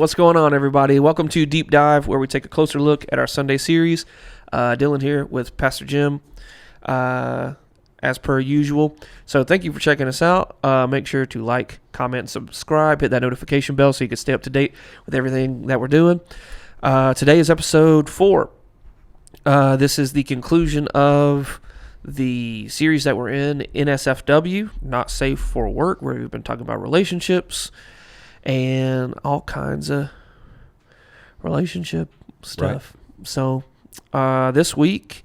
what's going on, everybody? Welcome to Deep Dive, where we take a closer look at our Sunday series. Dylan here with Pastor Jim, as per usual. So thank you for checking us out. Make sure to like, comment, and subscribe. Hit that notification bell so you can stay up to date with everything that we're doing. Today is episode 4. This is the conclusion of the series that we're in, NSFW, Not Safe for Work, where we've been talking about relationships and all kinds of relationship stuff. Right. So this week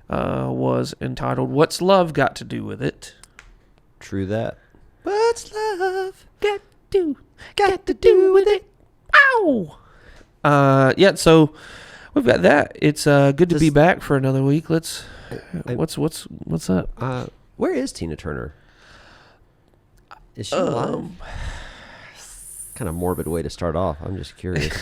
was entitled, What's Love Got to Do with It? True that. What's love got to do with it? Ow! So we've got that. It's good to be back for another week. What's up? Where is Tina Turner? Is she alive? Kind of morbid way to start off. I'm just curious.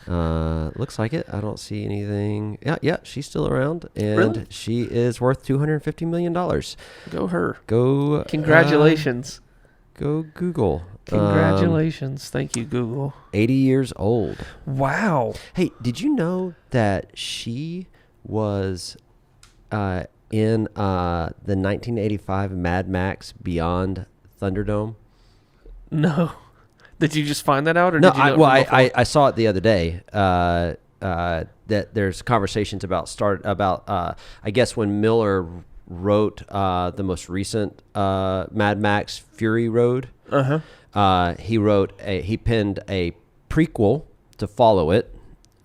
Looks like it. I don't see anything. Yeah, she's still around, and really? She is worth $250 million. Go her. Go. Congratulations. Go Google. Congratulations. Thank you, Google. 80 years old. Wow. Hey, did you know that she was in the 1985 Mad Max Beyond Thunderdome? No. Did you just find that out, or no? Did you know I saw it the other day. That there's conversations about I guess when Miller wrote the most recent Mad Max Fury Road. He penned a prequel to follow it,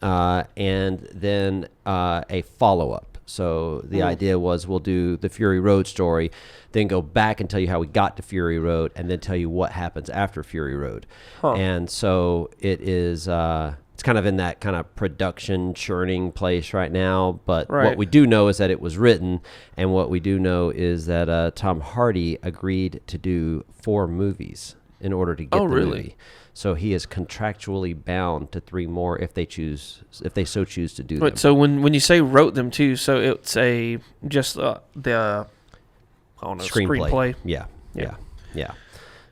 and then a follow-up. So the idea was we'll do the Fury Road story, then go back and tell you how we got to Fury Road, and then tell you what happens after Fury Road. And so it is it's kind of in that kind of production churning place right now. But what we do know is that it was written, and what we do know is that Tom Hardy agreed to do 4 movies in order to get the movie. So he is contractually bound to 3 more if they so choose to do them. So when you say wrote them too, so it's the screenplay. Yeah.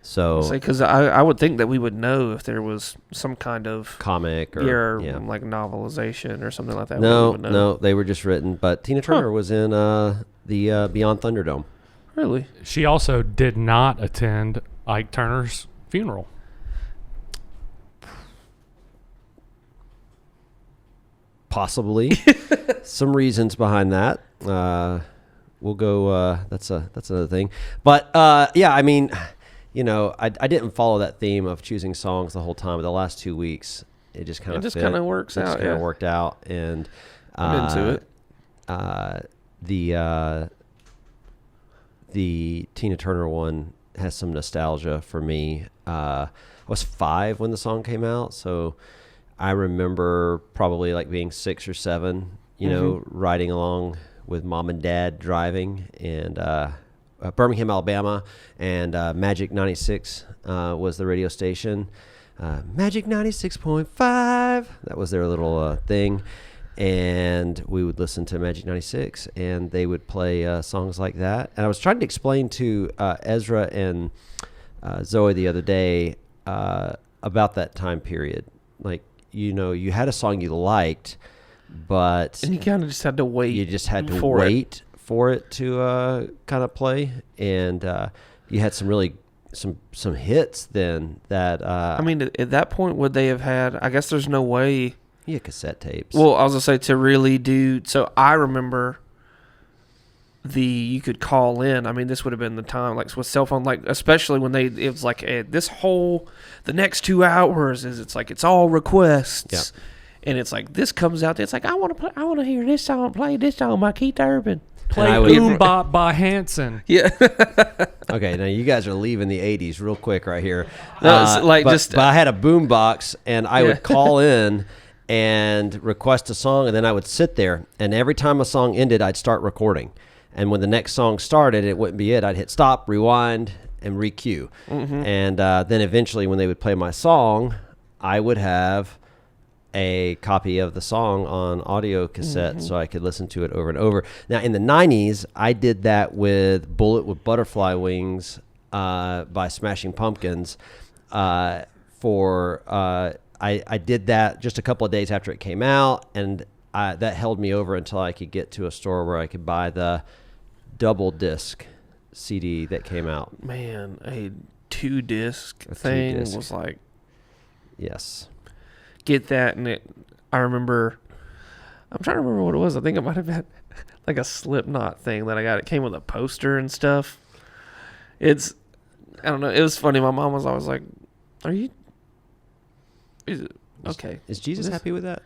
So because I would think that we would know if there was some kind of comic or like novelization or something like that. No, they were just written. But Tina Turner was in the Beyond Thunderdome. Really? She also did not attend Ike Turner's funeral. Possibly. Some reasons behind that. We'll go, that's another thing. But, I mean, I didn't follow that theme of choosing songs the whole time. But the last 2 weeks, it just kind of works out. It just kind of worked out. And I'm into it. The Tina Turner one has some nostalgia for me. I was 5 when the song came out, so I remember probably like being 6 or 7, riding along with mom and dad driving, and Birmingham, Alabama, and Magic 96 was the radio station. Magic 96.5, that was their little thing. And we would listen to Magic 96, and they would play songs like that. And I was trying to explain to Ezra and Zoe the other day about that time period. Like, you had a song you liked, but and you kind of just had to wait. You just had to wait for it to kind of play, and you had some hits then that. I mean, at that point, would they have had? I guess there's no way. Yeah, cassette tapes. Well, I was gonna say to really do. So I remember you could call in. I mean, this would have been the time, like with cell phone, like especially when it was like the next 2 hours it's all requests, and it's like this comes out. It's like I want to hear this song, play this song by Keith Urban. Play Boom Bop by Hanson. Yeah. Okay, now you guys are leaving the 80s real quick right here. No, but I had a boom box, and I would call in and request a song, and then I would sit there, and every time a song ended, I'd start recording. And when the next song started, it wouldn't be it. I'd hit stop, rewind, and re-cue. And then eventually when they would play my song, I would have a copy of the song on audio cassette so I could listen to it over and over. Now, in the 90s, I did that with Bullet with Butterfly Wings by Smashing Pumpkins. I I did that just a couple of days after it came out, and that held me over until I could get to a store where I could buy the double disc CD that came out. Man, a 2-disc thing was like, yes, get that. And I remember, I'm trying to remember what it was. I think it might have been like a Slipknot thing that I got. It came with a poster and stuff. I don't know. It was funny. My mom was always like, okay. Is Jesus happy with that?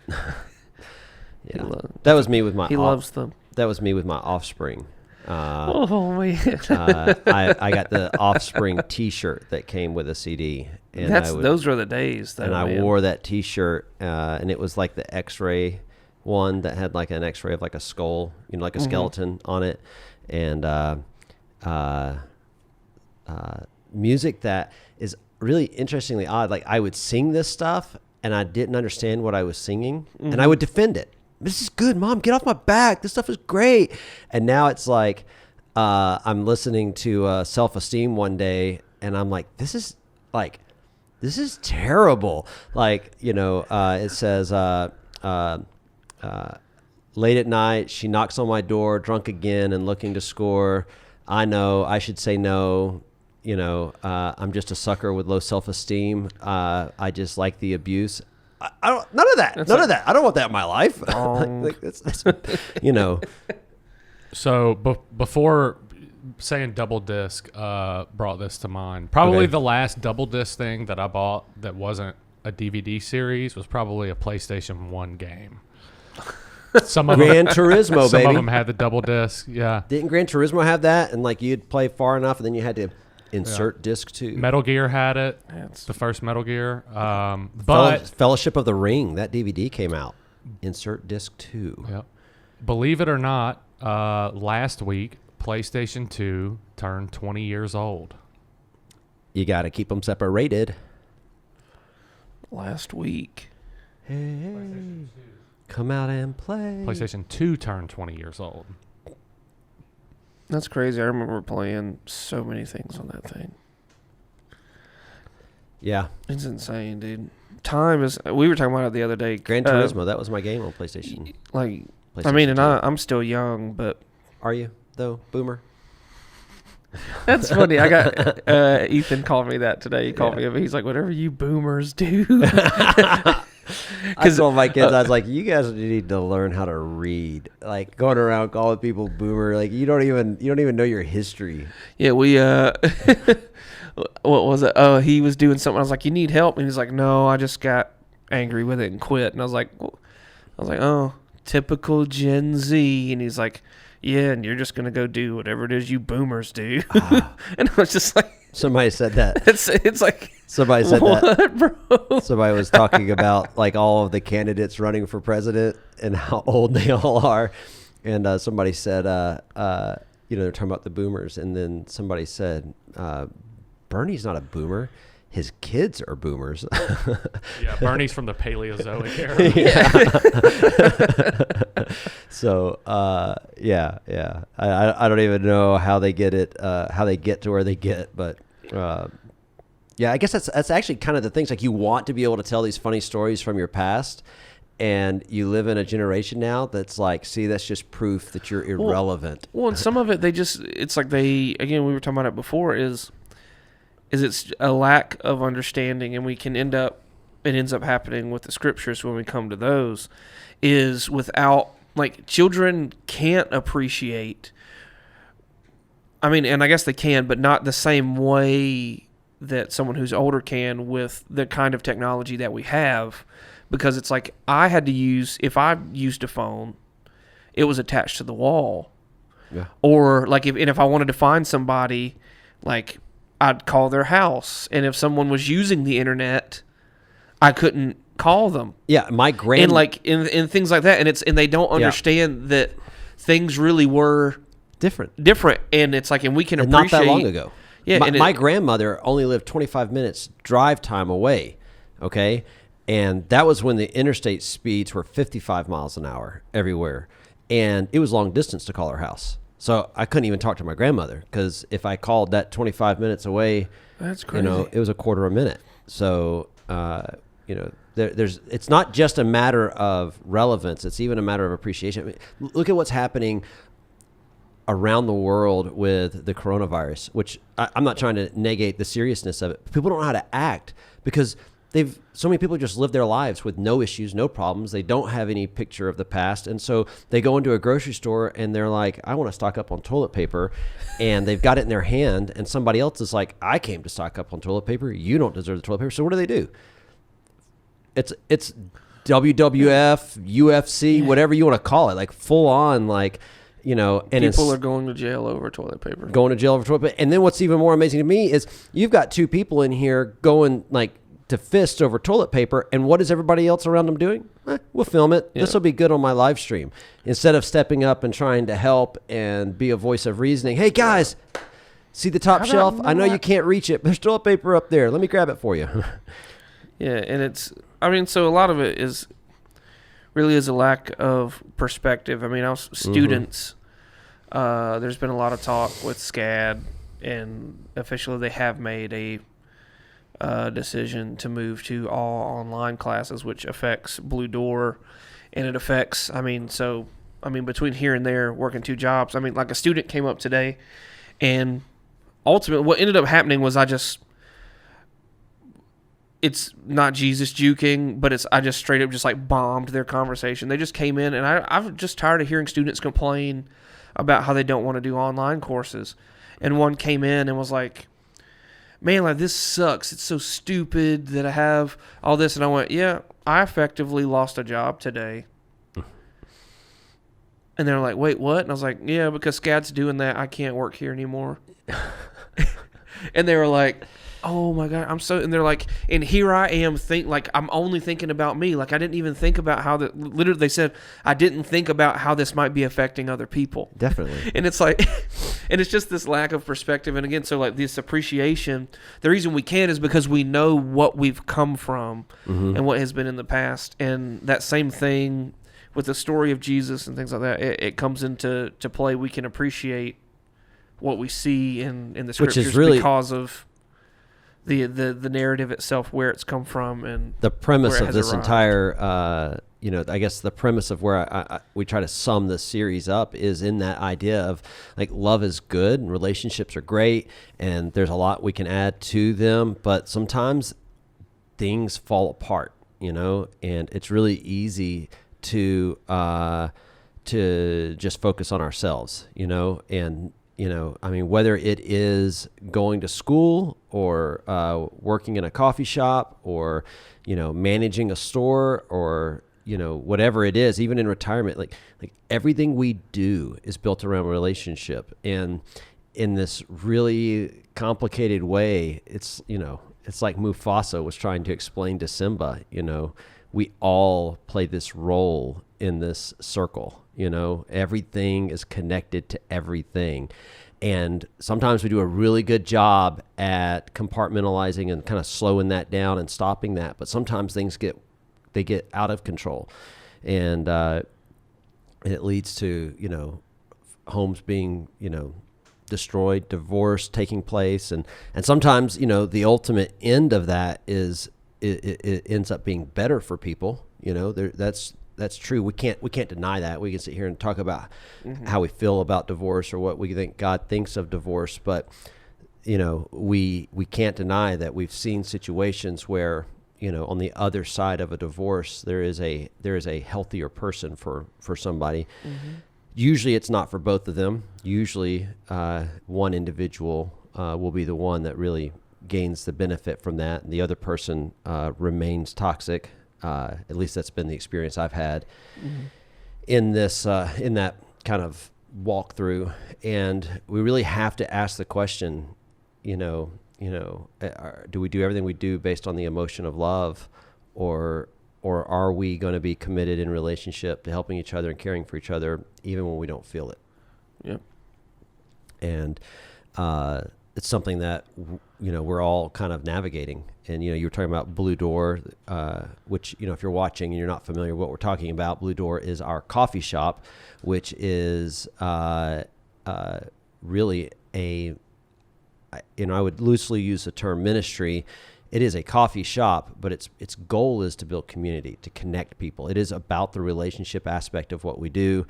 Yeah. That was me with my... He loves them. That was me with my Offspring. Oh, man. I got the Offspring T-shirt that came with a CD. And those were the days. Though, and I wore that T-shirt, and it was like the X-ray one that had like an X-ray of like a skull, like a skeleton on it. And music that is really interestingly odd. Like I would sing this stuff, and I didn't understand what I was singing, and I would defend it. This is good, Mom. Get off my back. This stuff is great. And now it's like I'm listening to Self-Esteem one day, and I'm like, this is terrible. Like, it says, late at night, she knocks on my door, drunk again and looking to score. I know I should say no. I'm just a sucker with low self-esteem. I just like the abuse. I don't. None of that. None of that. I don't want that in my life. That's. So before saying double disc, brought this to mind. Probably the last double disc thing that I bought that wasn't a DVD series was probably a PlayStation 1 game. Some of Gran Turismo, some baby. of them had the double disc. Yeah. Didn't Gran Turismo have that? And like you'd play far enough, and then you had to insert disc 2. Metal Gear had it. The first Metal Gear. But Fellowship of the Ring, that DVD came out. Insert disc 2. Yep. Believe it or not, last week PlayStation 2 turned 20 years old. You got to keep them separated. Last week. Hey, come out and play. PlayStation 2 turned 20 years old. That's crazy. I remember playing so many things on that thing. Yeah. It's insane, dude. Time is... We were talking about it the other day. Gran Turismo, that was my game on PlayStation. PlayStation 2. I'm still young, but... Are you, though, boomer? That's funny. I got... Ethan called me that today. He called me. He's like, whatever you boomers do. I told my kids, I was like, you guys need to learn how to read. Like going around calling people boomer, like you don't even know your history. Yeah, we what was it? Oh, he was doing something. I was like, you need help? And he's like, no, I just got angry with it and quit. And I was like, oh, typical Gen Z. And he's like, yeah, and you're just gonna go do whatever it is you boomers do. And I was just like, somebody said that. It's like. Somebody said what, that. Bro? Somebody was talking about like all of the candidates running for president and how old they all are. And somebody said, they're talking about the boomers. And then somebody said, Bernie's not a boomer. His kids are boomers. Yeah, Bernie's from the Paleozoic era. Yeah. So, yeah. I don't even know how they get it, how they get to where they get, but yeah, I guess that's actually kind of the things, like you want to be able to tell these funny stories from your past, and you live in a generation now that's like, see, that's just proof that you're irrelevant. Well, and some of it, it's like again, we were talking about it before, is it's a lack of understanding, and it ends up happening with the scriptures when we come to those, is without, like, children can't appreciate, and I guess they can, but not the same way that someone who's older can with the kind of technology that we have, because it's like if I used a phone, it was attached to the wall. Yeah. Or like if I wanted to find somebody, like I'd call their house, and if someone was using the internet, I couldn't call them. Yeah, my and like in things like that, and they don't understand that things really were different, and it's like, and we can appreciate not that long ago. Yeah, my grandmother only lived 25 minutes drive time away, okay? And that was when the interstate speeds were 55 miles an hour everywhere. And it was long distance to call her house. So I couldn't even talk to my grandmother, because if I called that 25 minutes away, that's crazy. It was a quarter a minute. So, It's not just a matter of relevance. It's even a matter of appreciation. I mean, look at what's happening around the world with the coronavirus, which I'm not trying to negate the seriousness of it. People don't know how to act because so many people just live their lives with no issues, no problems. They don't have any picture of the past. And so they go into a grocery store and they're like, I want to stock up on toilet paper. And they've got it in their hand. And somebody else is like, I came to stock up on toilet paper. You don't deserve the toilet paper. So what do? It's WWF, UFC, whatever you want to call it, like full on, like, you know, and people are going to jail over toilet paper. Going to jail over toilet paper. And then what's even more amazing to me is you've got two people in here going like to fists over toilet paper, and what is everybody else around them doing? We'll film it. Yeah. This will be good on my live stream. Instead of stepping up and trying to help and be a voice of reasoning. Hey guys, see the top shelf? I know you can't reach it, but there's toilet paper up there. Let me grab it for you. Yeah, and so a lot of it really is a lack of perspective. I mean, students, there's been a lot of talk with SCAD, and officially they have made a decision to move to all online classes, which affects Blue Door, and it affects, between here and there, working two jobs. I mean, like a student came up today, and ultimately what ended up happening was it's not Jesus juking, but I just straight up just like bombed their conversation. They just came in, and I'm just tired of hearing students complain about how they don't want to do online courses. And one came in and was like, man, like this sucks. It's so stupid that I have all this. And I went, yeah, I effectively lost a job today. And they're like, wait, what? And I was like, yeah, because SCAD's doing that. I can't work here anymore. And they were like, oh my God, and they're like, and here I am I'm only thinking about me. Like I didn't even think about literally they said, I didn't think about how this might be affecting other people. Definitely. And it's like, and it's just this lack of perspective. And again, so like this appreciation, the reason we can is because we know what we've come from and what has been in the past. And that same thing with the story of Jesus and things like that, it comes into play. We can appreciate what we see in the scriptures, which is really because of the narrative itself, where it's come from, and the premise of this entire, I guess the premise of where we try to sum this series up is in that idea of like love is good and relationships are great, and there's a lot we can add to them, but sometimes things fall apart, and it's really easy to just focus on ourselves, and whether it is going to school or working in a coffee shop or, managing a store or, whatever it is, even in retirement, like everything we do is built around relationship. And in this really complicated way, it's like Mufasa was trying to explain to Simba, we all play this role in this circle. Everything is connected to everything. And sometimes we do a really good job at compartmentalizing and kind of slowing that down and stopping that. But sometimes things get out of control. And it leads to, homes being, destroyed, divorce taking place. And sometimes, the ultimate end of that is it ends up being better for people. That's true. We can't deny that. We can sit here and talk about how we feel about divorce or what we think God thinks of divorce, but we can't deny that we've seen situations where on the other side of a divorce there is a healthier person for somebody. Usually it's not for both of them. Usually one individual will be the one that really gains the benefit from that, and the other person remains toxic. At least that's been the experience I've had in this, in that kind of walkthrough. And we really have to ask the question, do we do everything we do based on the emotion of love, or are we going to be committed in relationship to helping each other and caring for each other even when we don't feel it? Yeah. And it's something that we're all kind of navigating. And you were talking about Blue Door, which if you're watching and you're not familiar with what we're talking about, Blue Door is our coffee shop, which is really I would loosely use the term ministry. it is a coffee shop, but its goal is to build community, to connect people. It is about the relationship aspect of what we do.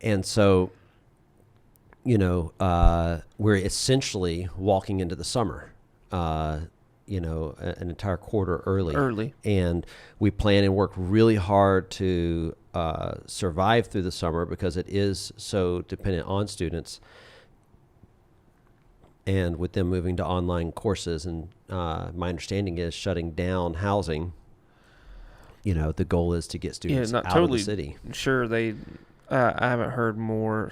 And so, we're essentially walking into the summer, an entire quarter early. And we plan and work really hard to survive through the summer because it is so dependent on students. And with them moving to online courses, and my understanding is shutting down housing, the goal is to get students out of the city. Sure, I haven't heard more.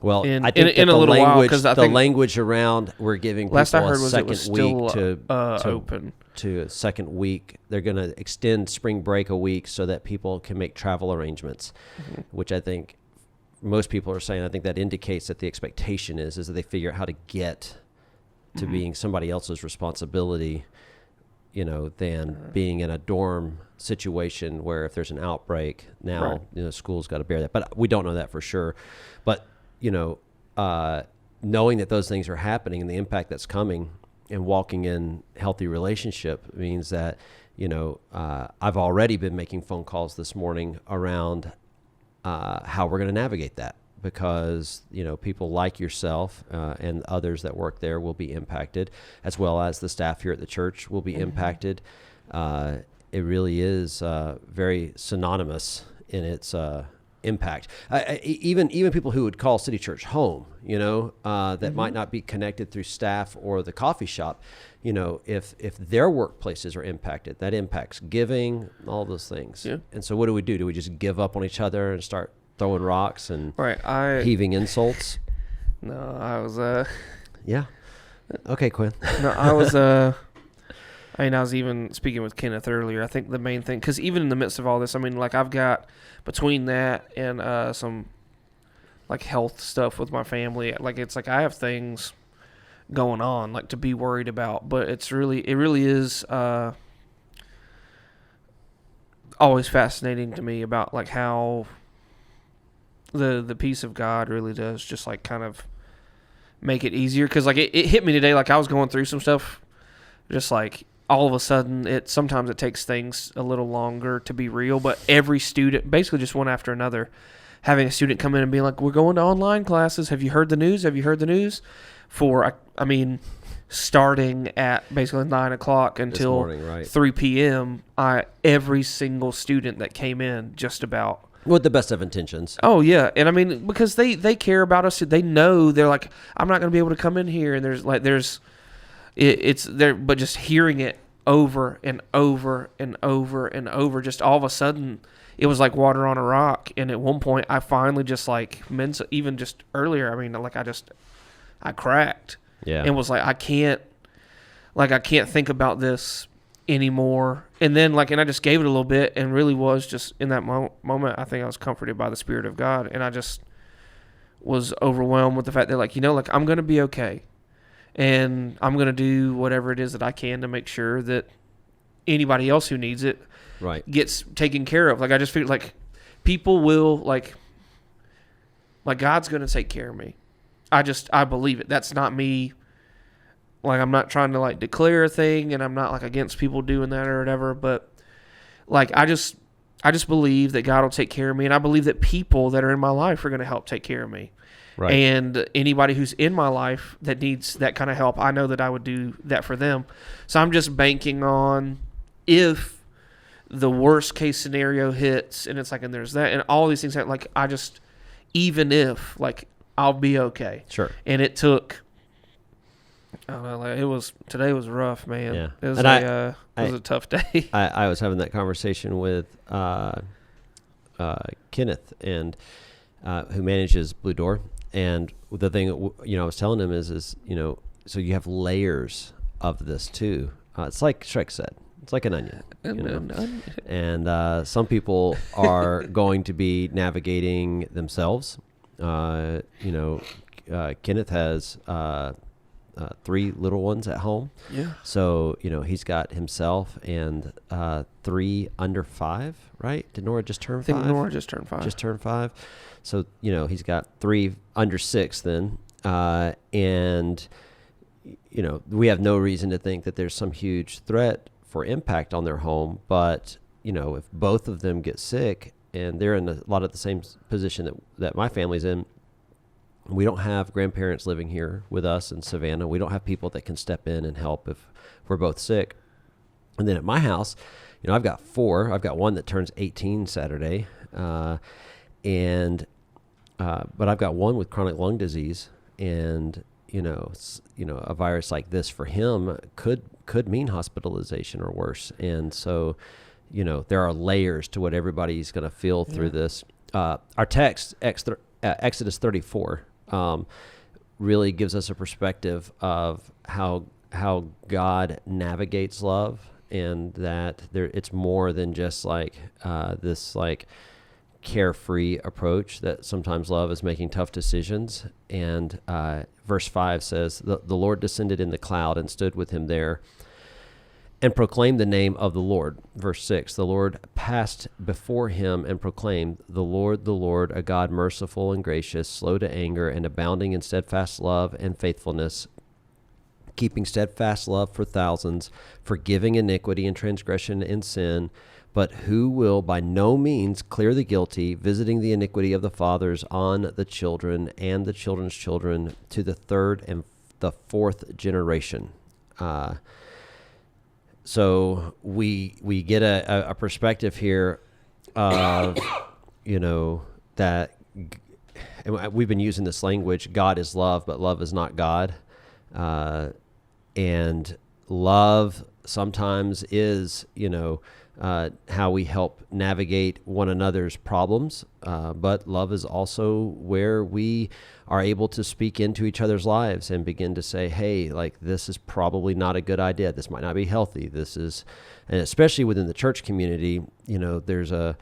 Well, I think in a little while, because the language around we're giving people last I heard a was it was second still, week to open. To a second week. They're going to extend spring break a week so that people can make travel arrangements, which I think most people are saying. I think that indicates that the expectation is that they figure out how to get to being somebody else's responsibility, than being in a dorm situation where if there's an outbreak now, school's got to bear that. But we don't know that for sure. But knowing that those things are happening and the impact that's coming and walking in healthy relationship means that, I've already been making phone calls this morning around how we're going to navigate that, because, people like yourself and others that work there will be impacted, as well as the staff here at the church will be impacted. It really is very synonymous in its impact. Even people who would call City Church home, that might not be connected through staff or the coffee shop, if their workplaces are impacted, that impacts giving, all those things. Yeah. And so what do? Do we just give up on each other and start throwing rocks and heaving insults? No, I was yeah. Okay, Quinn. No, I was I was even speaking with Kenneth earlier. I think the main thing, because even in the midst of all this, I've got between that and some health stuff with my family. I have things going on to be worried about, but it really is always fascinating to me about how the peace of God really does just kind of make it easier. Because it hit me today. I was going through some stuff, just all of a sudden, sometimes it takes things a little longer to be real, but every student, basically just one after another, having a student come in and be like, we're going to online classes. Have you heard the news? Have you heard the news? Starting at basically 9 o'clock until morning, 3 p.m., every single student that came in just about. With the best of intentions. Oh, yeah. And because they care about us. They know, they're like, I'm not going to be able to come in here. And it's there, but just hearing it over and over and over and over, just all of a sudden, it was like water on a rock. And at one point, I finally just even just earlier, I cracked. Yeah. And was I can't think about this anymore. And then and I just gave it a little bit, and really was just in that moment, I think I was comforted by the Spirit of God. And I just was overwhelmed with the fact that I'm going to be okay. And I'm going to do whatever it is that I can to make sure that anybody else who needs it gets taken care of. I just feel people will, God's going to take care of me. I believe it. That's not me. I'm not trying to declare a thing, and I'm not against people doing that or whatever. But I just believe that God will take care of me. And I believe that people that are in my life are going to help take care of me. Right. And anybody who's in my life that needs that kind of help, I know that I would do that for them. So I'm just banking on, if the worst case scenario hits and it's and there's that and all these things even if I'll be okay. Sure. And it took, I don't know, today was rough, man. Yeah. It was a tough day. I was having that conversation with Kenneth, and who manages Blue Door. And the thing, I was telling him is so you have layers of this too. It's like Shrek said, it's like an onion. And some people are going to be navigating themselves. Kenneth has 3 little ones at home. Yeah. So, he's got himself and 3 under 5, right? Did Nora just turn 5? I think Nora just turned 5. Just turned 5. So, he's got 3 under 6 then. And, we have no reason to think that there's some huge threat for impact on their home. But, if both of them get sick and they're in a lot of the same position that my family's in, we don't have grandparents living here with us in Savannah. We don't have people that can step in and help if we're both sick. And then at my house, I've got 4. I've got one that turns 18 Saturday. But I've got one with chronic lung disease, and a virus like this for him could mean hospitalization or worse. And so, there are layers to what everybody's going to feel through this. Our text, Exodus 34, really gives us a perspective of how God navigates love, and that it's more than just like this like carefree approach, that sometimes love is making tough decisions. And verse 5 says, the Lord descended in the cloud and stood with him there and proclaimed the name of the Lord. Verse 6, the Lord passed before him and proclaimed, the Lord, a God merciful and gracious, slow to anger, and abounding in steadfast love and faithfulness, keeping steadfast love for thousands, forgiving iniquity and transgression and sin, but who will by no means clear the guilty, visiting the iniquity of the fathers on the children and the children's children to the third and the fourth generation. So we get a perspective here of, that we've been using this language, God is love, but love is not God. And love sometimes is, how we help navigate one another's problems. But love is also where we are able to speak into each other's lives and begin to say, hey, like, this is probably not a good idea. This might not be healthy. And especially within the church community, there's a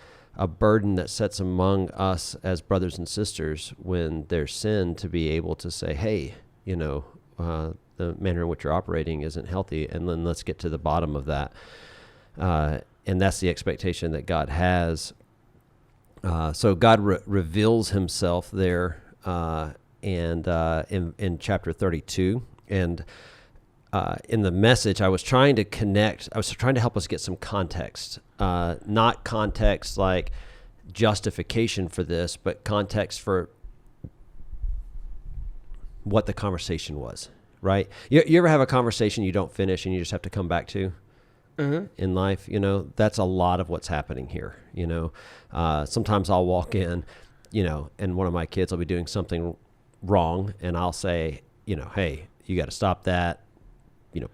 burden that sets among us as brothers and sisters when there's sin, to be able to say, hey, the manner in which you're operating isn't healthy. And then let's get to the bottom of that. And that's the expectation that God has. So God reveals himself there in chapter 32. And in the message, I was trying to help us get some context. Not context like justification for this, but context for what the conversation was, right? You ever have a conversation you don't finish and you just have to come back to? In life, that's a lot of what's happening here. Sometimes I'll walk in, and one of my kids will be doing something wrong, and I'll say, hey, you got to stop that,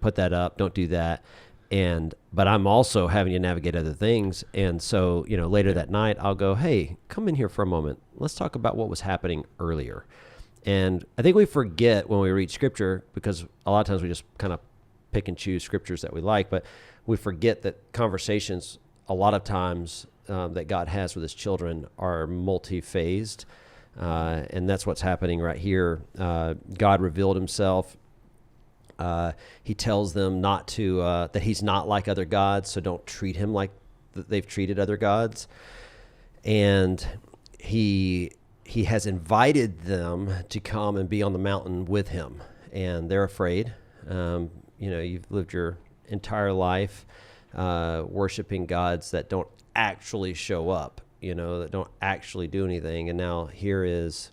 put that up, don't do that. But I'm also having to navigate other things. And so, later that night I'll go, hey, come in here for a moment. Let's talk about what was happening earlier. And I think we forget when we read scripture, because a lot of times we just kind of pick and choose scriptures that we like, but we forget that conversations a lot of times that God has with his children are multi-phased. And that's what's happening right here. God revealed himself. He tells them not to, that he's not like other gods, so don't treat him like they've treated other gods. And he has invited them to come and be on the mountain with him, and they're afraid. You've lived your entire life worshiping gods that don't actually show up, that don't actually do anything. And now here is,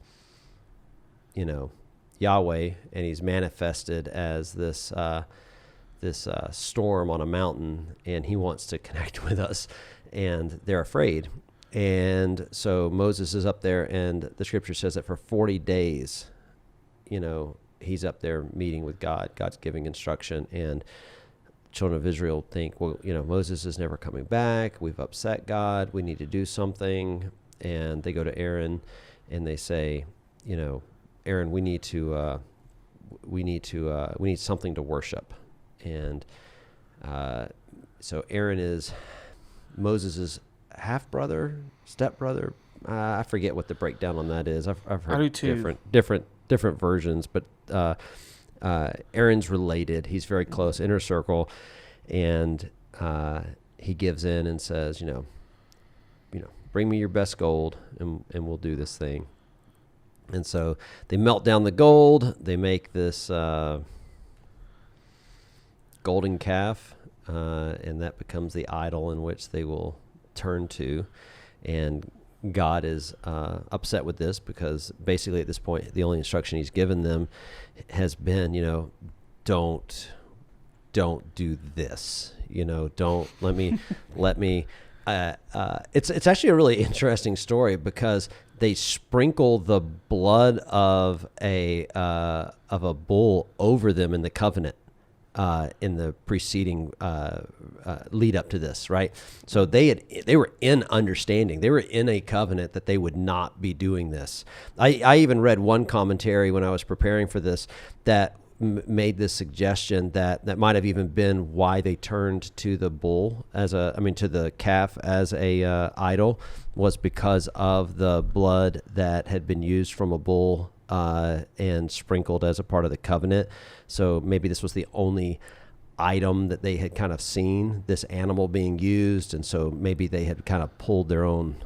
Yahweh, and he's manifested as this storm on a mountain, and he wants to connect with us, and they're afraid. And so Moses is up there, and the scripture says that for 40 days, he's up there meeting with God. God's giving instruction, and children of Israel think, well, Moses is never coming back. We've upset God. We need to do something. And they go to Aaron, and they say, Aaron, we need something to worship. And so Aaron is Moses's half-brother, step-brother. I forget what the breakdown on that is. I've heard different versions, but Aaron's related. He's very close, inner circle, and he gives in and says, bring me your best gold, and we'll do this thing. And so they melt down the gold. They make this golden calf, and that becomes the idol in which they will turn to. And God is upset with this because basically at this point, the only instruction he's given them has been, don't do this, don't let me. It's actually a really interesting story because they sprinkle the blood of a bull over them in the covenant in the preceding lead up to this, right? So they were in understanding. They were in a covenant that they would not be doing this. I even read one commentary when I was preparing for this that made this suggestion that might have even been why they turned to the bull to the calf as a idol, was because of the blood that had been used from a bull and sprinkled as a part of the covenant. So maybe this was the only item that they had kind of seen, this animal being used, and so maybe they had kind of pulled their own,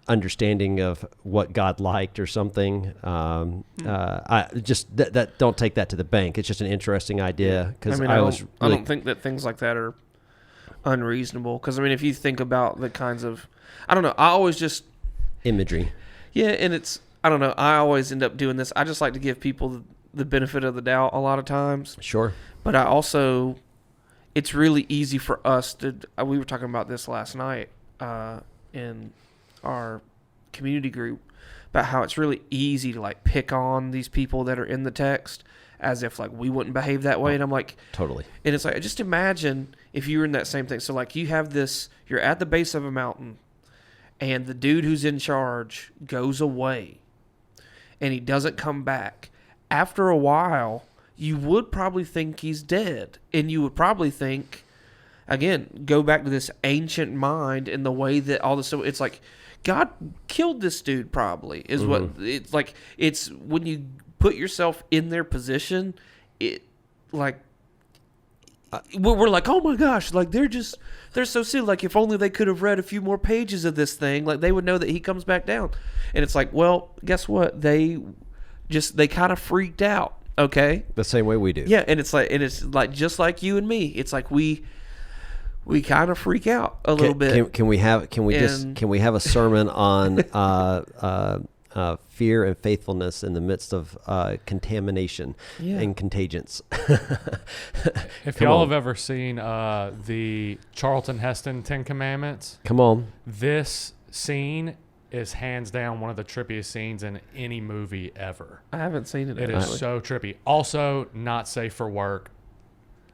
understanding of what God liked or something. I just that don't take that to the bank. It's just an interesting idea because I don't think that things like that are unreasonable. Because if you think about the kinds of, I don't know, I always just imagery. Yeah, and it's, I don't know, I always end up doing this. I just like to give people the benefit of the doubt a lot of times. Sure. But I also, it's really easy for us to. We were talking about this last night in our community group about how it's really easy to pick on these people that are in the text as if we wouldn't behave that way. And I'm like, totally. And it's just imagine if you were in that same thing. So you have this, you're at the base of a mountain and the dude who's in charge goes away and he doesn't come back. After a while, you would probably think he's dead, and you would probably think, again, go back to this ancient mind and the way that all this, so it's God killed this dude probably is what it's like. It's when you put yourself in their position, we're oh my gosh, they're so silly. If only they could have read a few more pages of this thing, they would know that he comes back down. And it's well, guess what? They kind of freaked out. Okay. The same way we do. Yeah. And it's just like you and me. It's we kind of freak out a little bit. Can we have a sermon on fear and faithfulness in the midst of contamination and contagions? If y'all have ever seen the Charlton Heston 10 Commandments, come on. This scene is hands down one of the trippiest scenes in any movie ever. I haven't seen it. It is so trippy. Also, not safe for work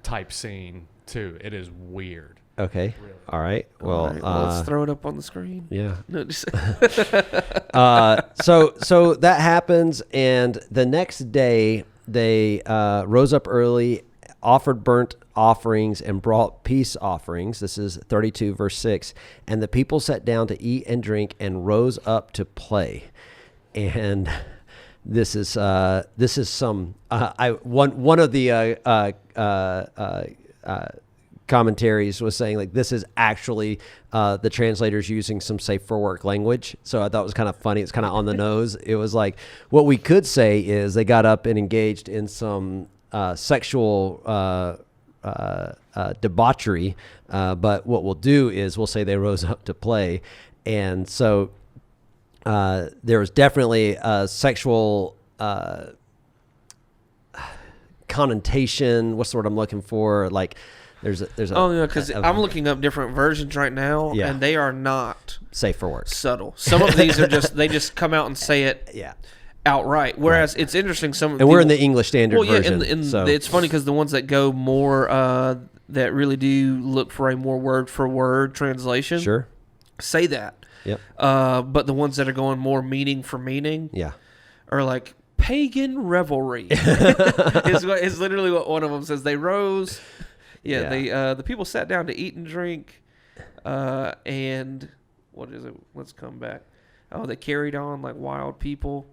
type scene too. It is weird. Okay. Really. All right. Well, let's throw it up on the screen. Yeah. No, just so that happens, and the next day they rose up early, offered burnt offerings, and brought peace offerings. This is 32 verse 6. And the people sat down to eat and drink and rose up to play. And this is some one of the commentaries was saying this is actually the translators using some safe for work language. So I thought it was kind of funny. It's kind of on the nose. It was what we could say is they got up and engaged in some sexual debauchery, but what we'll do is we'll say they rose up to play. And so there was definitely a sexual connotation. What's the word I'm looking for? There's a because I'm looking up different versions right now, and they are not safe for work. Subtle. Some of these are they just come out and say it outright. Whereas it's interesting, we're in the English Standard version. So it's funny because the ones that go more that really do look for a more word for word translation, say that. Yep. But the ones that are going more meaning for meaning, are pagan revelry. is literally what one of them says. They rose. The people sat down to eat and drink, and what is it? Let's come back. Oh, they carried on like wild people.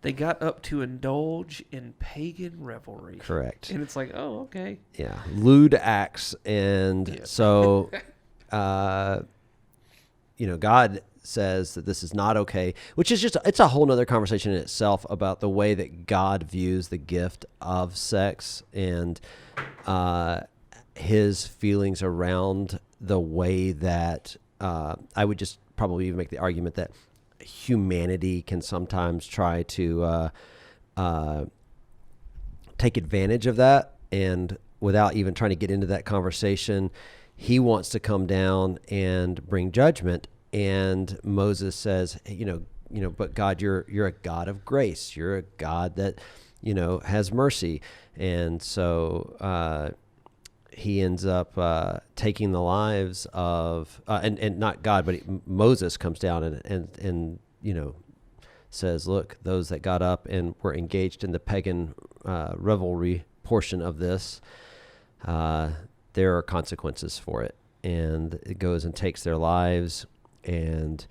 They got up to indulge in pagan revelry. Correct. And it's oh, okay. Yeah, lewd acts, and so, God says that this is not okay, which is it's a whole nother conversation in itself about the way that God views the gift of sex and his feelings around the way that I would just probably even make the argument that humanity can sometimes try to take advantage of that, and without even trying to get into that conversation, he wants to come down and bring judgment. And Moses says, but God, you're a God of grace. You're a God that, has mercy. And so he ends up taking the lives of, and not God, but Moses comes down and says, look, those that got up and were engaged in the pagan revelry portion of this, there are consequences for it. And it goes and takes their lives, and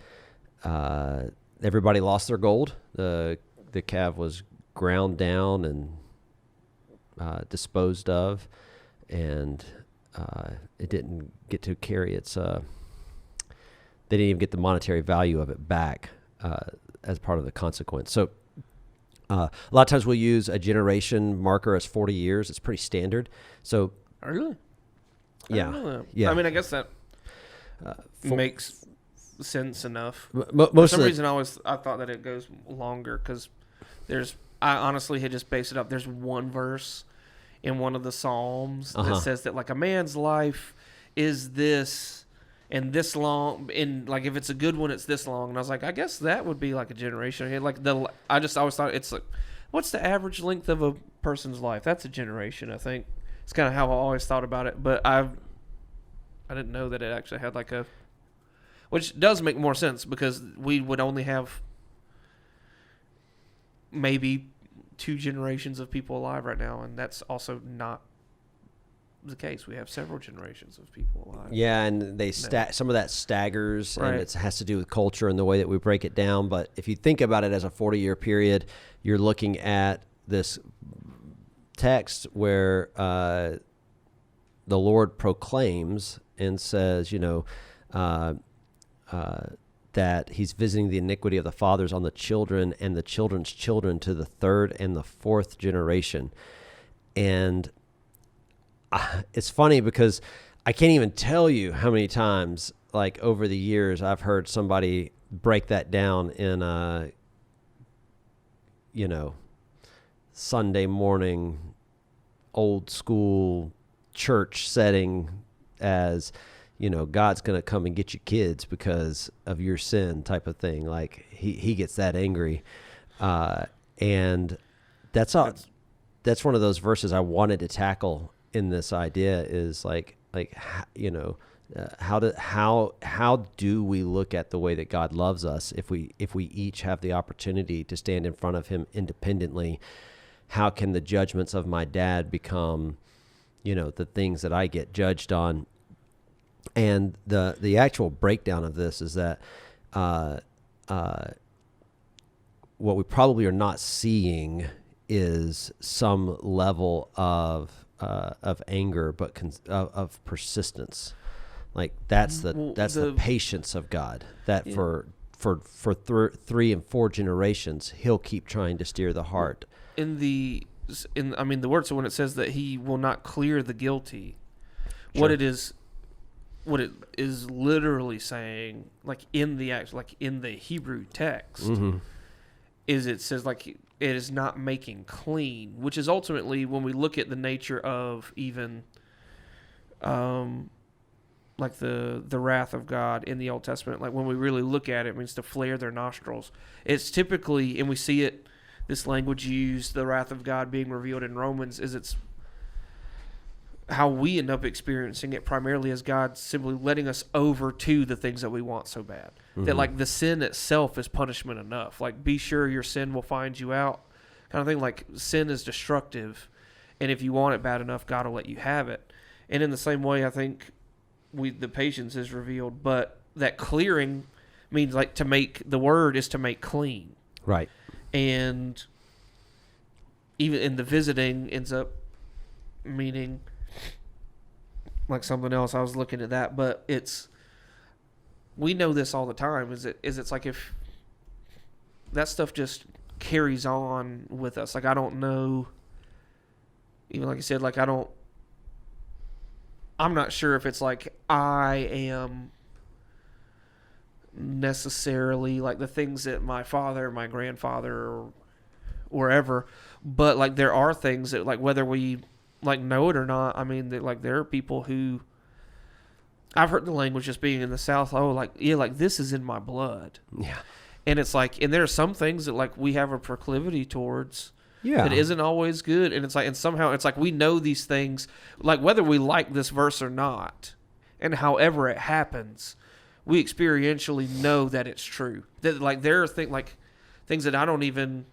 everybody lost their gold. The calf was ground down and disposed of, and it didn't get to carry its they didn't even get the monetary value of it back as part of the consequence. So a lot of times we'll use a generation marker as 40 years. It's pretty standard. So really? Yeah. I mean, I guess that makes sense enough. Most For some reason, I thought that it goes longer because I honestly had just based it up. There's one verse in one of the Psalms that says that like a man's life is this and this long, and like if it's a good one, it's this long. And I was like, I guess that would be like a generation. Like I just always thought it's like, what's the average length of a person's life? That's a generation, I think. It's kind of how I always thought about it, but I didn't know that it actually had like a, which does make more sense because we would only have maybe 2 generations of people alive right now, and that's also not the case. We have several generations of people alive. Yeah, and they some of that staggers, right, and it has to do with culture and the way that we break it down. But if you think about it as a 40-year period, you're looking at this text where the Lord proclaims and says, that he's visiting the iniquity of the fathers on the children and the children's children to the 3rd and the 4th generation. And it's funny because I can't even tell you how many times, like over the years, I've heard somebody break that down in a, Sunday morning, old school church setting as, God's going to come and get your kids because of your sin type of thing. Like he gets that angry. And that's one of those verses I wanted to tackle in this idea is how do we look at the way that God loves us if we each have the opportunity to stand in front of him independently? How can the judgments of my dad become, the things that I get judged on? And the actual breakdown of this is that what we probably are not seeing is some level of anger, but of persistence. Like that's the patience of God. That for 3 and 4 generations, he'll keep trying to steer the heart. The word, so when it says that he will not clear the guilty, sure, what it is literally saying, like in the Hebrew text, mm-hmm, is it says like it is not making clean, which is ultimately when we look at the nature of even like the wrath of God in the Old Testament, like when we really look at it, it means to flare their nostrils. It's typically, and we see it, this language used, the wrath of God being revealed in Romans, is it's how we end up experiencing it primarily as God simply letting us over to the things that we want so bad. Mm-hmm. That like the sin itself is punishment enough. Like be sure your sin will find you out kind of thing. Like sin is destructive, and if you want it bad enough, God will let you have it. And in the same way, I think the patience is revealed, but that clearing means like the word is to make clean. Right. And even in the visiting ends up meaning like something else. I was looking at that, but it's we know this all the time. It's like if that stuff just carries on with us. Like I don't know. Even like I said, like I'm not sure if it's like I am necessarily like the things that my father, my grandfather, or wherever, but like there are things that like whether we like know it or not. I mean, that like there are people who I've heard the language just being in the South. Oh, like yeah, like this is in my blood. Yeah, and it's like, and there are some things that like we have a proclivity towards. Yeah. It isn't always good. And it's like, and somehow it's like we know these things, like whether we like this verse or not, and however it happens, we experientially know that it's true. That like there are things that I don't even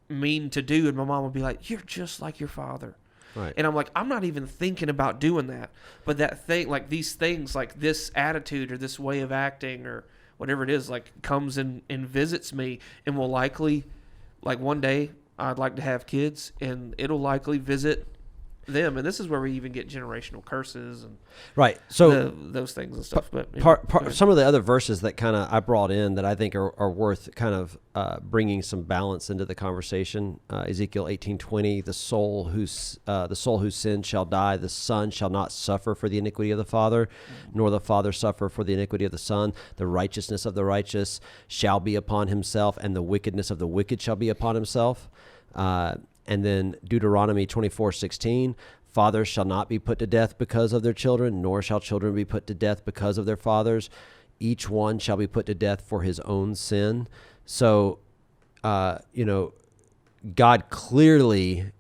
mean to do, and my mom would be like, "You're just like your father." Right. And I'm like, I'm not even thinking about doing that. But that thing, like these things, like this attitude or this way of acting or whatever it is, like comes and visits me and will likely, like one day, I'd like to have kids, and it'll likely visit them. And this is where we even get generational curses and right. So those things and stuff. But some of the other verses that kind of I brought in that I think are worth kind of bringing some balance into the conversation. Ezekiel 18:20, the soul whose sin shall die, the son shall not suffer for the iniquity of the father, nor the father suffer for the iniquity of the son. The righteousness of the righteous shall be upon himself, and the wickedness of the wicked shall be upon himself. And then Deuteronomy 24:16, fathers shall not be put to death because of their children, nor shall children be put to death because of their fathers. Each one shall be put to death for his own sin. So, God clearly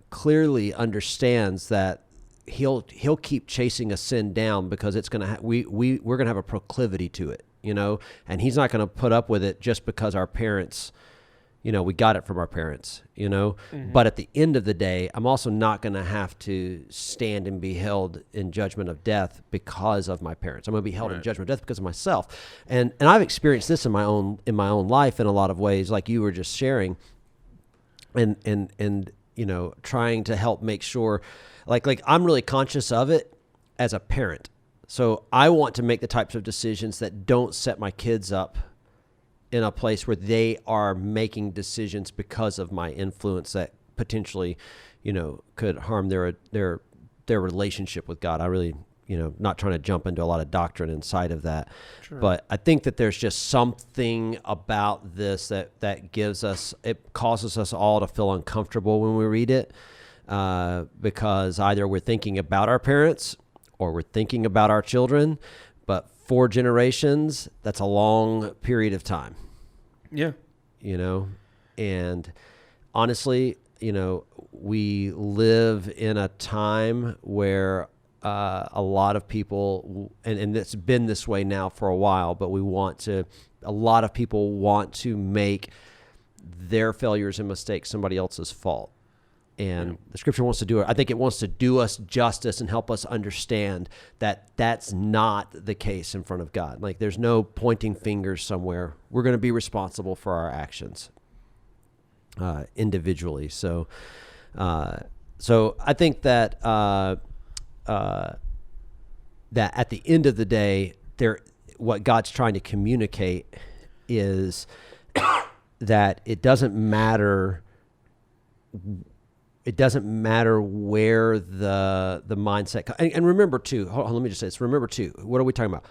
understands that he'll keep chasing a sin down because it's gonna we're gonna have a proclivity to it, and he's not gonna put up with it just because our parents. We got it from our parents, Mm-hmm. But at the end of the day, I'm also not going to have to stand and be held in judgment of death because of my parents. I'm going to be held in judgment of death because of myself. And I've experienced this in my own life in a lot of ways, like you were just sharing, and trying to help make sure, like I'm really conscious of it as a parent. So I want to make the types of decisions that don't set my kids up in a place where they are making decisions because of my influence that potentially, could harm their relationship with God. I really, not trying to jump into a lot of doctrine inside of that, sure. But I think that there's just something about this that causes us all to feel uncomfortable when we read it, because either we're thinking about our parents or we're thinking about our children, but 4 generations, that's a long period of time. Yeah. And honestly, we live in a time where a lot of people, and it's been this way now for a while, but a lot of people want to make their failures and mistakes somebody else's fault. And the scripture wants to do it. I think it wants to do us justice and help us understand that that's not the case in front of God. Like there's no pointing fingers somewhere. We're going to be responsible for our actions individually. So I think that that at the end of the day, what God's trying to communicate is that it doesn't matter. It doesn't matter where the mindset and remember too. Hold on, let me just say this. Remember too. What are we talking about?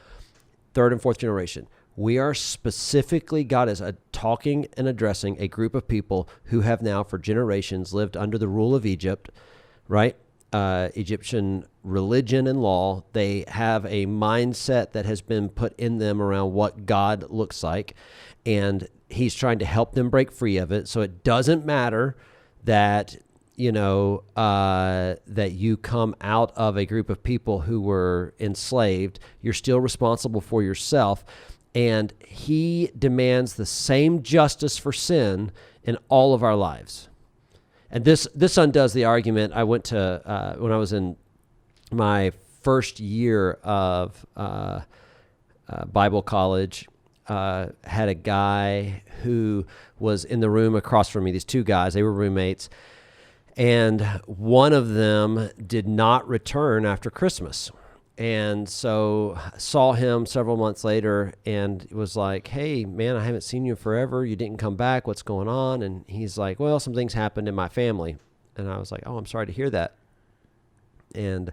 3rd and 4th generation. We are specifically, God is talking and addressing a group of people who have now for generations lived under the rule of Egypt, right? Egyptian religion and law. They have a mindset that has been put in them around what God looks like, and He's trying to help them break free of it. So it doesn't matter that that you come out of a group of people who were enslaved. You're still responsible for yourself. And He demands the same justice for sin in all of our lives. And this undoes the argument. I went to, when I was in my first year of Bible college, had a guy who was in the room across from me. These 2 guys, they were roommates. And one of them did not return after Christmas. And so saw him several months later and was like, hey, man, I haven't seen you in forever. You didn't come back. What's going on? And he's like, well, some things happened in my family. And I was like, oh, I'm sorry to hear that. And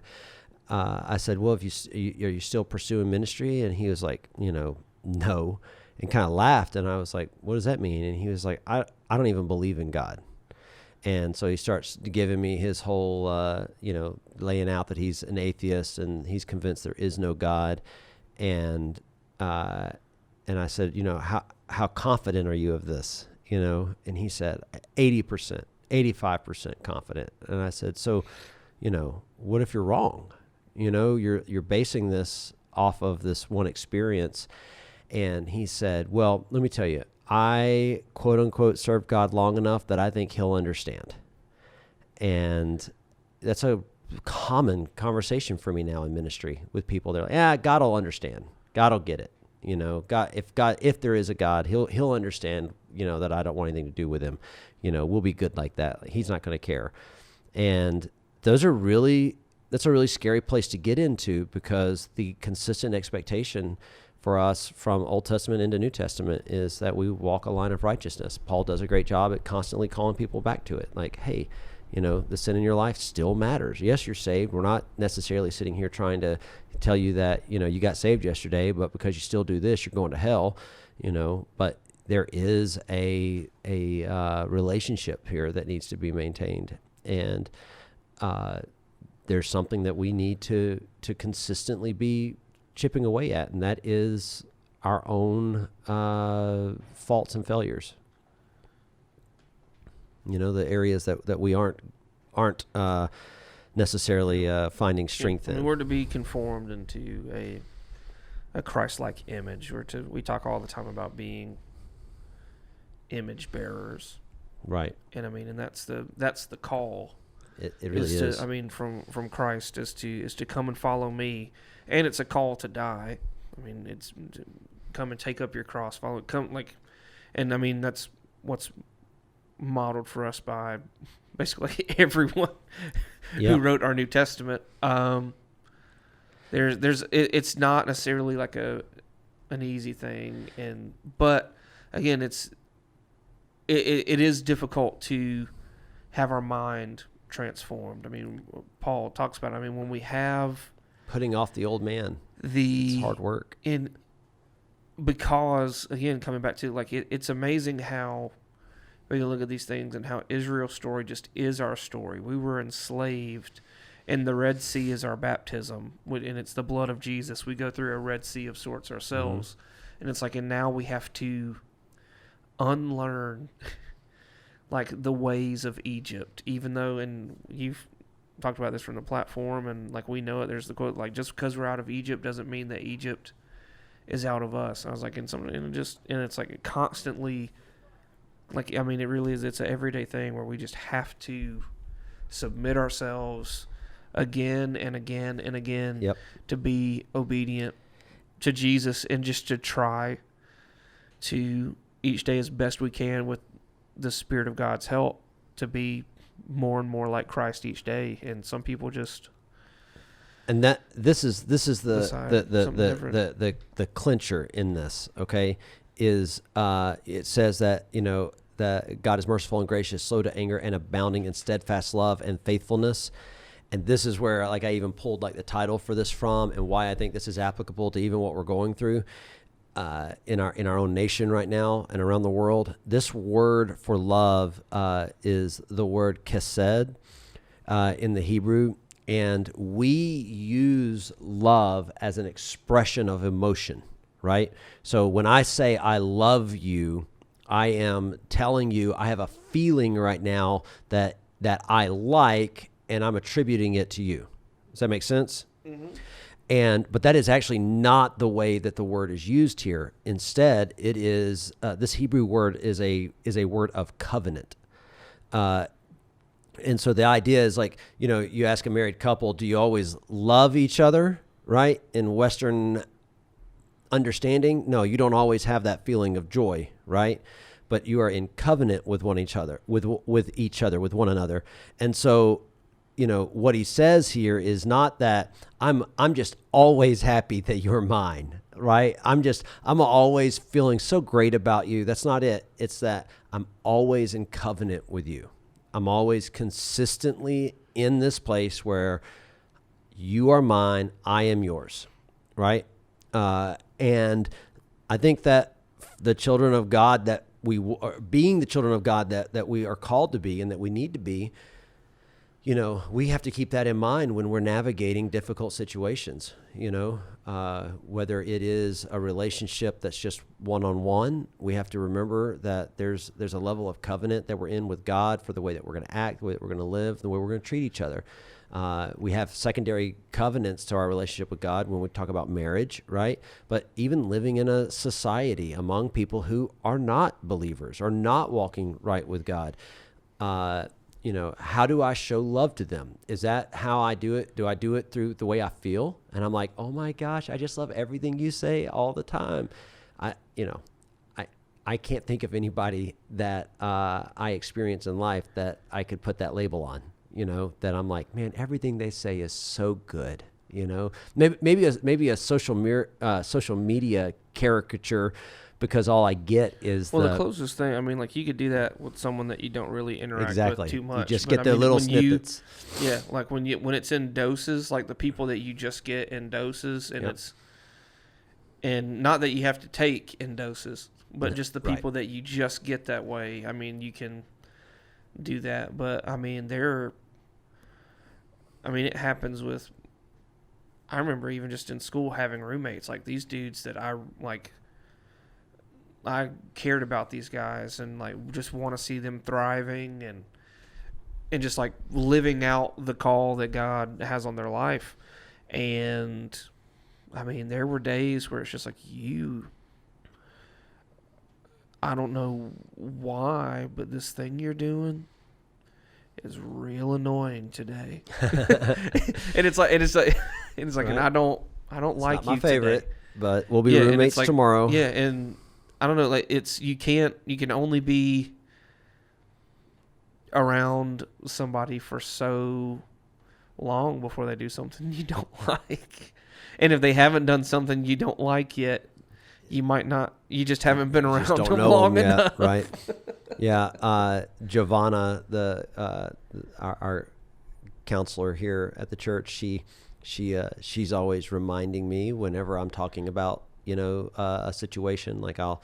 I said, well, are you still pursuing ministry? And he was like, no, and kind of laughed. And I was like, what does that mean? And he was like, I don't even believe in God. And so he starts giving me his whole, laying out that he's an atheist and he's convinced there is no God. And I said, how confident are you of this? And he said 80%, 85% confident. And I said, so, what if you're wrong? You're basing this off of this one experience. And he said, well, let me tell you, I quote unquote served God long enough that I think he'll understand. And that's a common conversation for me now in ministry with people. They're like, God will understand. God will get it. If there is a God, he'll understand, that I don't want anything to do with him. We'll be good like that. He's not going to care. And that's a really scary place to get into, because the consistent expectation for us from Old Testament into New Testament is that we walk a line of righteousness. Paul does a great job at constantly calling people back to it. Like, hey, the sin in your life still matters. Yes, you're saved. We're not necessarily sitting here trying to tell you that, you got saved yesterday, but because you still do this, you're going to hell, but there is a relationship here that needs to be maintained. And there's something that we need to consistently be chipping away at, and that is our own faults and failures. The areas that we aren't necessarily finding strength in. We're to be conformed into a Christ-like image. We talk all the time about being image bearers, right? And and that's the call. It really is. From Christ is to come and follow me. And it's a call to die. It's come and take up your cross, follow. That's what's modeled for us by basically everyone who wrote our New Testament. It's not necessarily like an easy thing, but again, it is difficult to have our mind transformed. Paul talks about. When we have putting off the old man, it's hard work. Because again, coming back to it's amazing how we can look at these things and how Israel's story just is our story. We were enslaved, and the Red Sea is our baptism, and it's the blood of Jesus. We go through a Red Sea of sorts ourselves, and it's and now we have to unlearn the ways of Egypt, even though, and you've talked about this from the platform, and we know it. There's the quote, just because we're out of Egypt doesn't mean that Egypt is out of us. I was it's constantly, it really is. It's an everyday thing where we just have to submit ourselves again and again and again to be obedient to Jesus, and just to try to each day as best we can with the Spirit of God's help to be more and more like Christ each day. And some people just, and that this is the clincher in this, okay, is it says that that God is merciful and gracious, slow to anger, and abounding in steadfast love and faithfulness. And this is where I even pulled the title for this from, and why I think this is applicable to even what we're going through in our own nation right now and around the world. This word for love is the word chesed in the Hebrew, and we use love as an expression of emotion, right? So when I say I love you, I am telling you I have a feeling right now that I like, and I'm attributing it to you. Does that make sense? Mm-hmm. But that is actually not the way that the word is used here. Instead, it is this Hebrew word is a word of covenant. And so the idea is you ask a married couple, do you always love each other, right? In Western understanding, no, you don't always have that feeling of joy, right? But you are in covenant with one another. And so what he says here is not that I'm just always happy that you're mine, right? I'm always feeling so great about you. That's not it. It's that I'm always in covenant with you. I'm always consistently in this place where you are mine, I am yours, right? And I think that the children of God that being the children of God that we are called to be and that we need to be, we have to keep that in mind when we're navigating difficult situations, whether it is a relationship that's just one-on-one. We have to remember that there's a level of covenant that we're in with God for the way that we're going to act, the way that we're going to live, the way we're going to treat each other. We have secondary covenants to our relationship with God when we talk about marriage, right? But even living in a society among people who are not believers or not walking right with God, how do I show love to them? Is that how I do it? Do I do it through the way I feel? And I'm like, oh my gosh, I just love everything you say all the time. I can't think of anybody that I experience in life that I could put that label on, that I'm like, man, everything they say is so good. Maybe a social media caricature, because all I get is the closest thing. I mean, like, you could do that with someone that you don't really interact with too much. You just get their little snippets. Like when it's in doses, like the people that you just get in doses, and and not that you have to take in doses, but just the people that you just get that way. I mean, you can do that, but I mean, it happens with. I remember even just in school having roommates, like these dudes that I cared about these guys and like just want to see them thriving and just like living out the call that God has on their life. And I mean, there were days where it's just like, I don't know why, but this thing you're doing is real annoying today. and it's like, right. And I don't like not you my favorite, today. But we'll be roommates tomorrow. Yeah. And I don't know, like you can only be around somebody for so long before they do something you don't like. And if they haven't done something you don't like yet, you just haven't been around them long enough. Yet, right? Yeah. Giovanna, our counselor here at the church, she's always reminding me whenever I'm talking about a situation, like I'll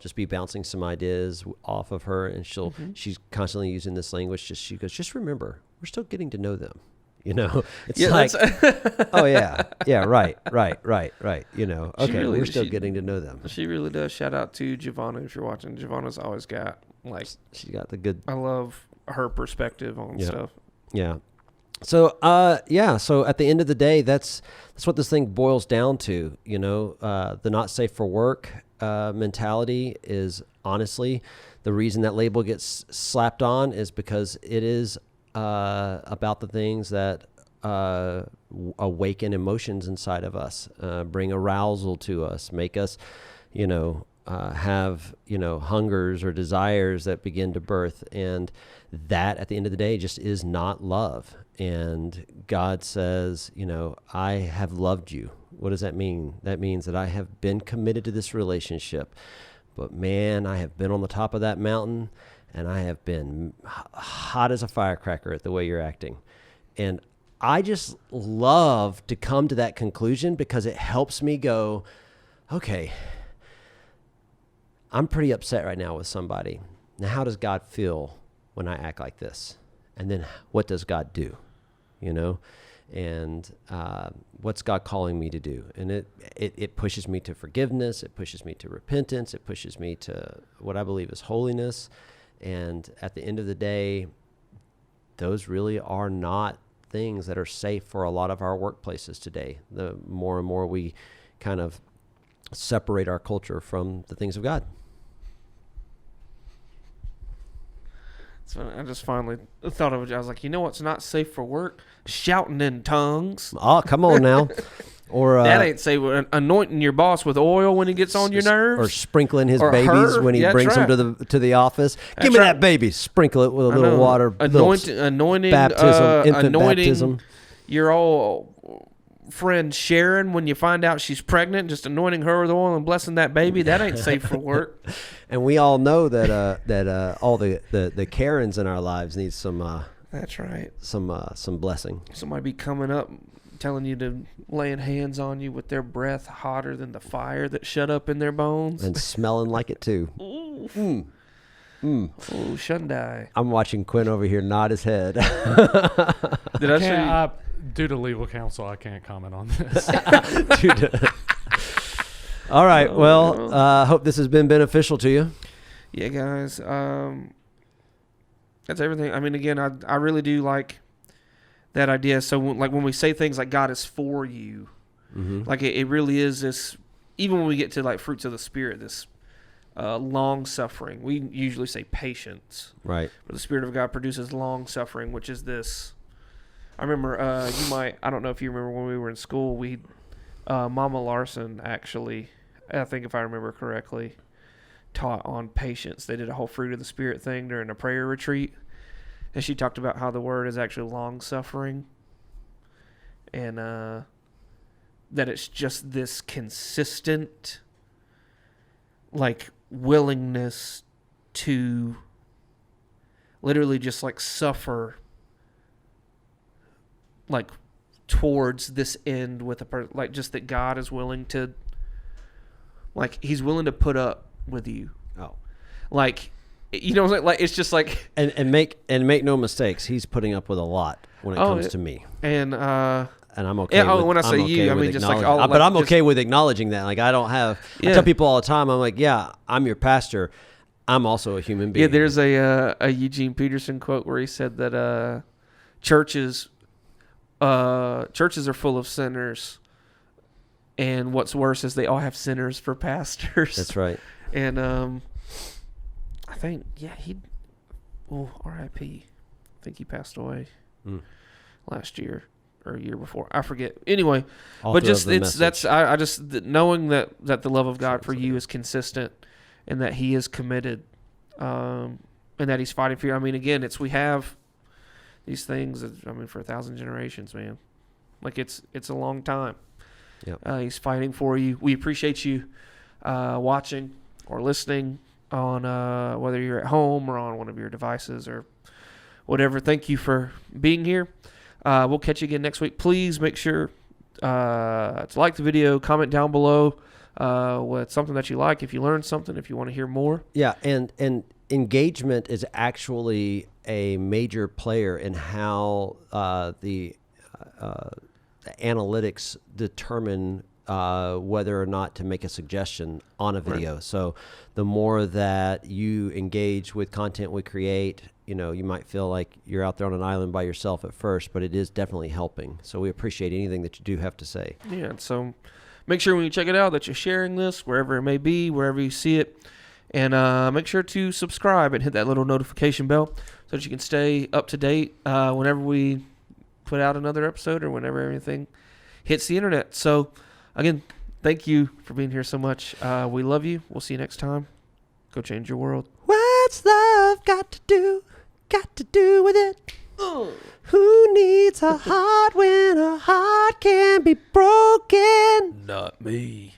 just be bouncing some ideas off of her, and she's constantly using this language. She goes, just remember, we're still getting to know them. It's like, oh yeah, right. Okay, really, we're still getting to know them. She really does. Shout out to Giovanna if you're watching. Giovanna's always got she's got the good. I love her perspective on stuff. Yeah. So, so at the end of the day, that's what this thing boils down to. The not safe for work mentality is honestly the reason that label gets slapped on is because it is about the things that awaken emotions inside of us, bring arousal to us, make us, have, hungers or desires that begin to birth. And that at the end of the day just is not love. And God says, I have loved you. What does that mean? That means that I have been committed to this relationship. But man, I have been on the top of that mountain and I have been hot as a firecracker at the way you're acting. And I just love to come to that conclusion because it helps me go, okay, I'm pretty upset right now with somebody. Now, how does God feel when I act like this? And then what does God do? And what's God calling me to do? And it pushes me to forgiveness. It pushes me to repentance. It pushes me to what I believe is holiness. And at the end of the day, those really are not things that are safe for a lot of our workplaces today. The more and more we kind of separate our culture from the things of God. So I just finally thought of it. I was like, what's not safe for work? Shouting in tongues. Oh, come on now. Or that ain't say anointing your boss with oil when he gets on your nerves, or sprinkling his Or babies her. when he Yeah, brings that's them to the office. That's Give me right. that baby. Sprinkle it with a little water. Anointing Baptism, infant anointing baptism. your old friend Sharon when you find out she's pregnant, just anointing her with oil and blessing that baby. That ain't safe for work. And we all know that all the Karens in our lives need some. That's right. Some blessing. Somebody be coming up, telling you to laying hands on you with their breath hotter than the fire that shut up in their bones. And smelling like it too. Ooh. Mm. Oh, Shundai. I'm watching Quinn over here nod his head. Did I show you? Due to legal counsel, I can't comment on this. All right. Well, hope this has been beneficial to you. Yeah, guys. That's everything. I mean, again, I really do like that idea. So, when we say things like God is for you, like it really is this. Even when we get to like fruits of the Spirit, this long suffering. We usually say patience, right? But the Spirit of God produces long suffering, which is this. I remember I don't know if you remember when we were in school, Mama Larson actually, I think if I remember correctly, taught on patience. They did a whole fruit of the Spirit thing during a prayer retreat. And she talked about how the word is actually long suffering. And that it's just this consistent like willingness to literally just like suffer like towards this end with a person, like just that God is willing to, like he's willing to put up with you. Oh, like, you know, like it's just like and make no mistakes. He's putting up with a lot when it comes to me, and I'm okay. Yeah, with, when I say I'm okay you, I with mean just like all. but like, I'm okay with acknowledging that. Like I don't have. Yeah. I tell people all the time. I'm like, yeah, I'm your pastor. I'm also a human being. Yeah, there's a Eugene Peterson quote where he said that churches are full of sinners, and what's worse is they all have sinners for pastors. That's right. And I think R.I.P. I think he passed away last year or a year before. I forget. Anyway, but just I just knowing that the love of God for you is consistent, and that He is committed, and that He's fighting for you. I mean, again, we have these things. For 1,000 generations, man. Like it's a long time. Yep. He's fighting for you. We appreciate you watching or listening on whether you're at home or on one of your devices or whatever. Thank you for being here. We'll catch you again next week. Please make sure to like the video, comment down below with something that you like, if you learned something, if you want to hear more. Yeah, and engagement is actually a major player in how the analytics determine whether or not to make a suggestion on a video. Right. So the more that you engage with content we create, you might feel like you're out there on an island by yourself at first, but it is definitely helping. So we appreciate anything that you do have to say. Yeah, so make sure when you check it out that you're sharing this wherever it may be, wherever you see it. And make sure to subscribe and hit that little notification bell so that you can stay up to date whenever we put out another episode or whenever everything hits the internet. So, again, thank you for being here so much. We love you. We'll see you next time. Go change your world. What's love got to do with it? Who needs a heart when a heart can be broken? Not me.